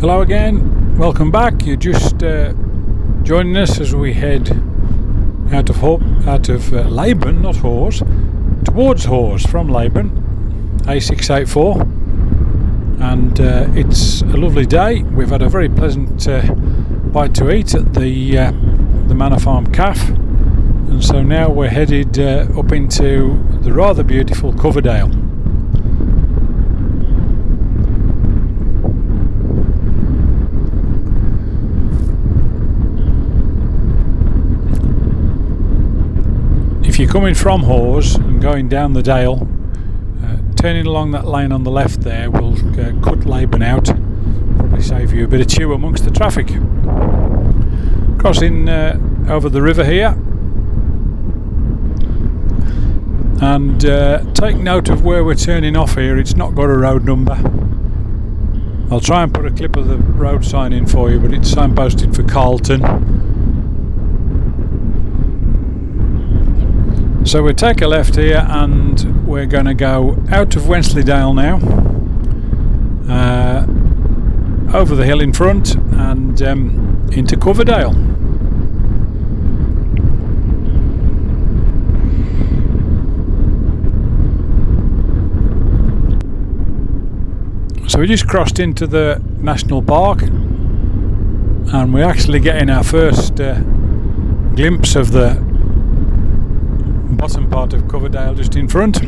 Hello again, welcome back. You're just joining us as we head out of Laban, not Hawes, towards Hawes from Laban, A684, and it's a lovely day. We've had a very pleasant bite to eat at the Manor Farm Cafe, and so now we're headed up into the rather beautiful Coverdale. If you're coming from Hawes and going down the dale, turning along that lane on the left there will cut Laban out, probably save you a bit of chew amongst the traffic. Crossing over the river here, and take note of where we're turning off here. It's not got a road number. I'll try and put a clip of the road sign in for you, but it's signposted for Carlton. So we'll take a left here and we're going to go out of Wensleydale now, over the hill in front and into Coverdale. So we just crossed into the national park and we're actually getting our first glimpse of the bottom part of Coverdale just in front.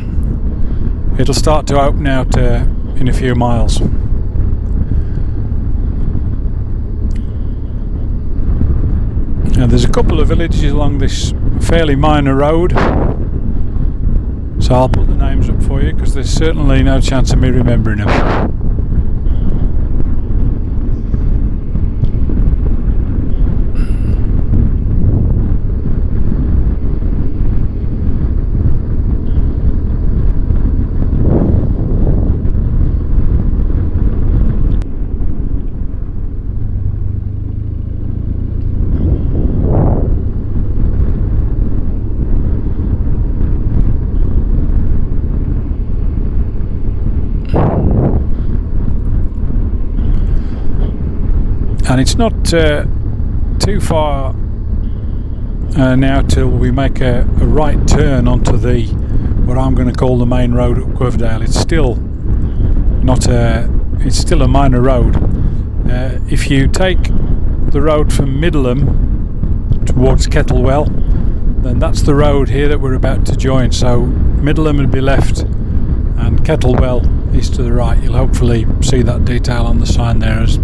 It'll start to open out in a few miles. Now there's a couple of villages along this fairly minor road, so I'll put the names up for you because there's certainly no chance of me remembering them. And it's not too far now till we make a right turn onto the what I'm going to call the main road at Coverdale. It's still not it's still a minor road. If you take the road from Middleham towards Kettlewell, then that's the road here that we're about to join. So Middleham will be left and Kettlewell is to the right. You'll hopefully see that detail on the sign there. As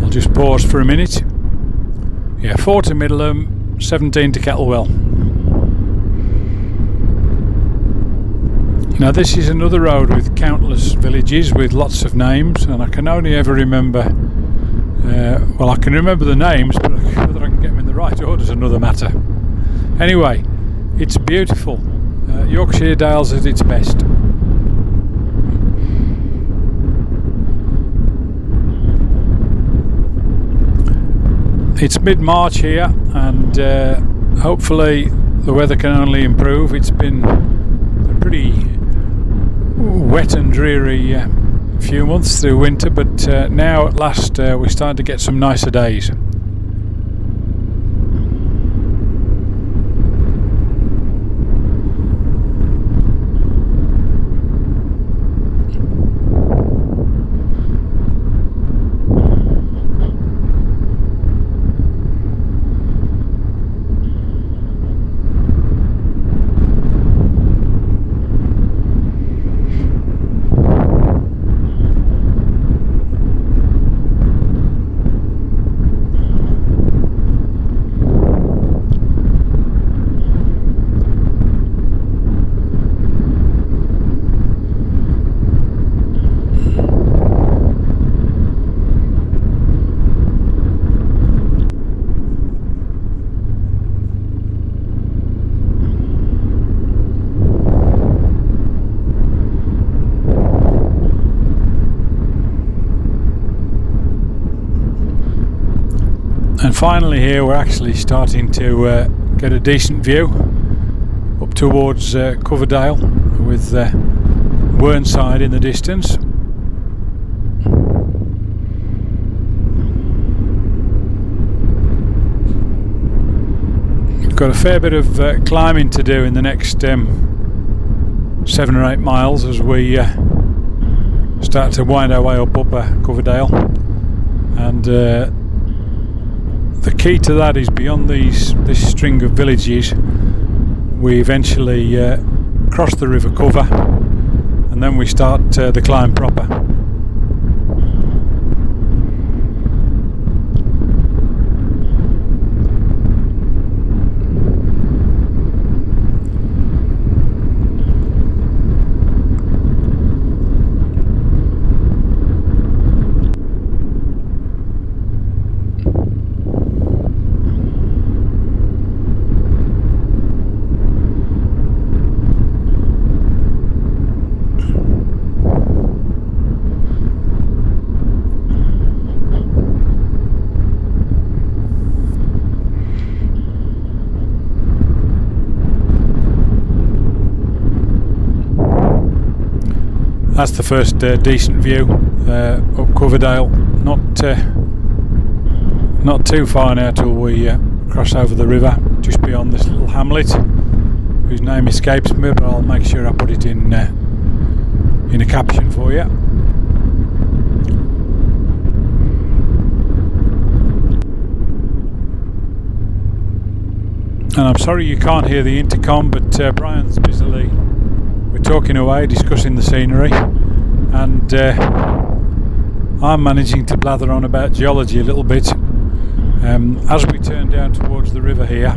I'll just pause for a minute. Yeah, 4 to Middleham, 17 to Kettlewell. Now this is another road with countless villages with lots of names, and I can only ever remember, well, I can remember the names, but whether I can get them in the right order is another matter. Anyway, it's beautiful. Yorkshire Dales at its best. It's mid-March here and hopefully the weather can only improve. It's been a pretty wet and dreary few months through winter, but now at last we're starting to get some nicer days. And finally here we're actually starting to get a decent view up towards Coverdale with Whernside in the distance. got a fair bit of climbing to do in the next 7 or 8 miles as we start to wind our way up Upper Coverdale, and the key to that is beyond this string of villages we eventually cross the river cover, and then we start the climb proper. That's the first decent view up Coverdale. Not too far now till we cross over the river, just beyond this little hamlet, whose name escapes me, but I'll make sure I put it in a caption for you. And I'm sorry you can't hear the intercom, but Brian's busily, we're talking away, discussing the scenery, and I'm managing to blather on about geology a little bit. As we turn down towards the river here,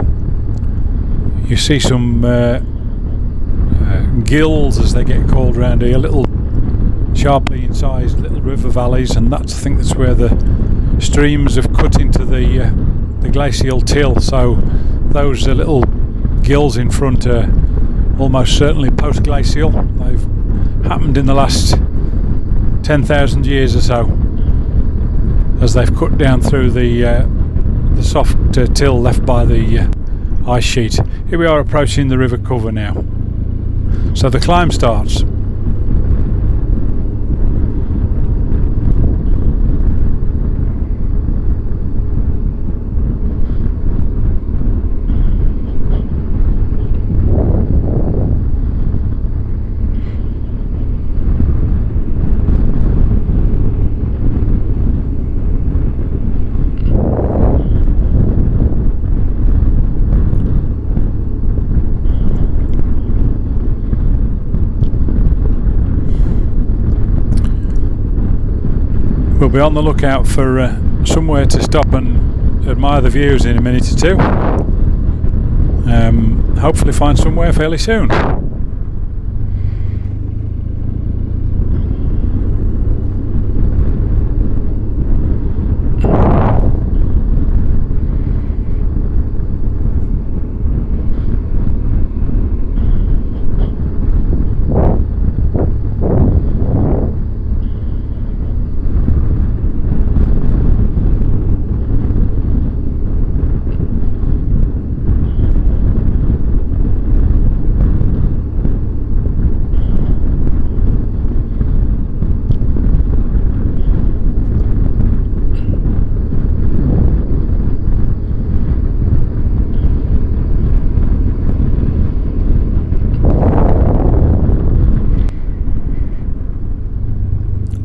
you see some gills, as they get called around here, little sharply incised little river valleys, and I think that's where the streams have cut into the glacial till. So those little gills in front are almost certainly post-glacial. They've happened in the last 10,000 years or so, as they've cut down through the soft till left by the ice sheet. Here we are approaching the river cover now, so the climb starts. We'll be on the lookout for somewhere to stop and admire the views in a minute or two. Hopefully find somewhere fairly soon.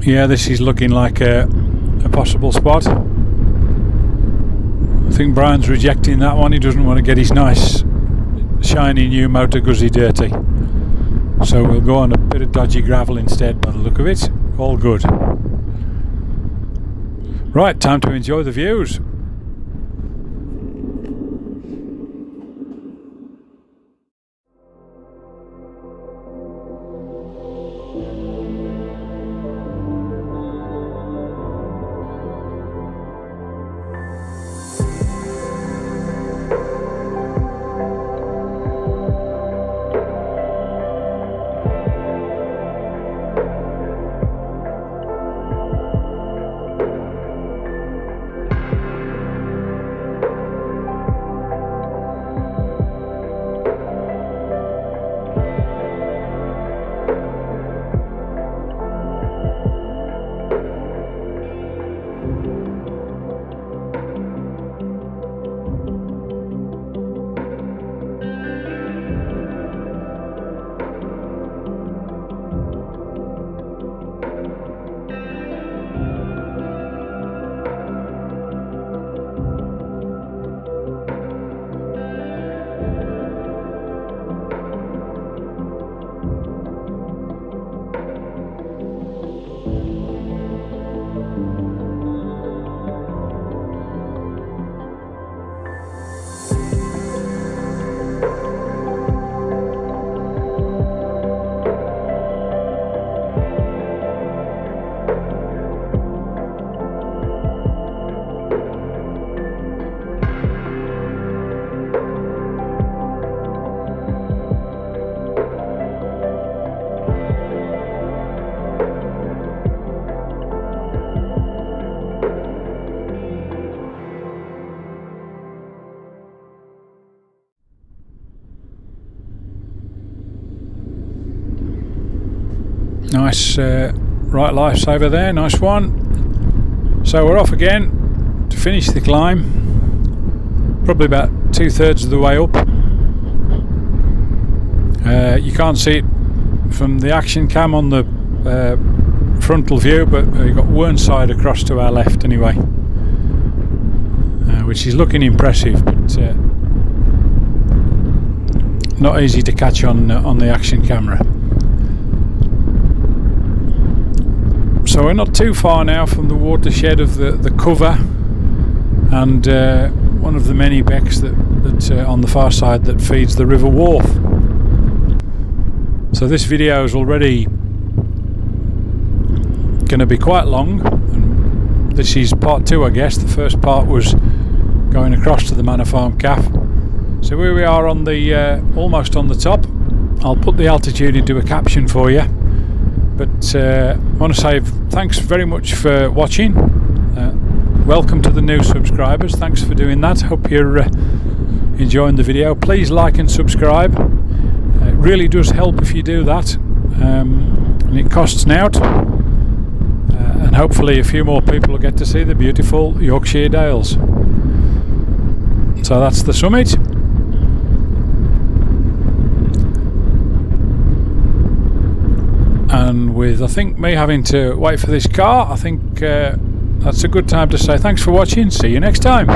Yeah, this is looking like a possible spot. I think Brian's rejecting that one. He doesn't want to get his nice shiny new Moto Guzzi dirty, so we'll go on a bit of dodgy gravel instead by the look of it. All good. Right, time to enjoy the views. Nice right lifesaver there, nice one. So we're off again to finish the climb, probably about 2/3 of the way up. You can't see it from the action cam on the frontal view, but we've got one side across to our left anyway, which is looking impressive, but not easy to catch on the action camera. So we're not too far now from the watershed of the Cover and one of the many becks that on the far side that feeds the River Wharfe. So this video is already going to be quite long, and this is part 2, I guess. The first part was going across to the Manor Farm Cafe. So here we are on the almost on the top. I'll put the altitude into a caption for you, but I want to say thanks very much for watching. Welcome to the new subscribers, thanks for doing that. Hope you're enjoying the video. Please like and subscribe. It really does help if you do that, and it costs nought, and hopefully a few more people will get to see the beautiful Yorkshire Dales. So that's the summit. And with, I think, me having to wait for this car, I think that's a good time to say thanks for watching. See you next time.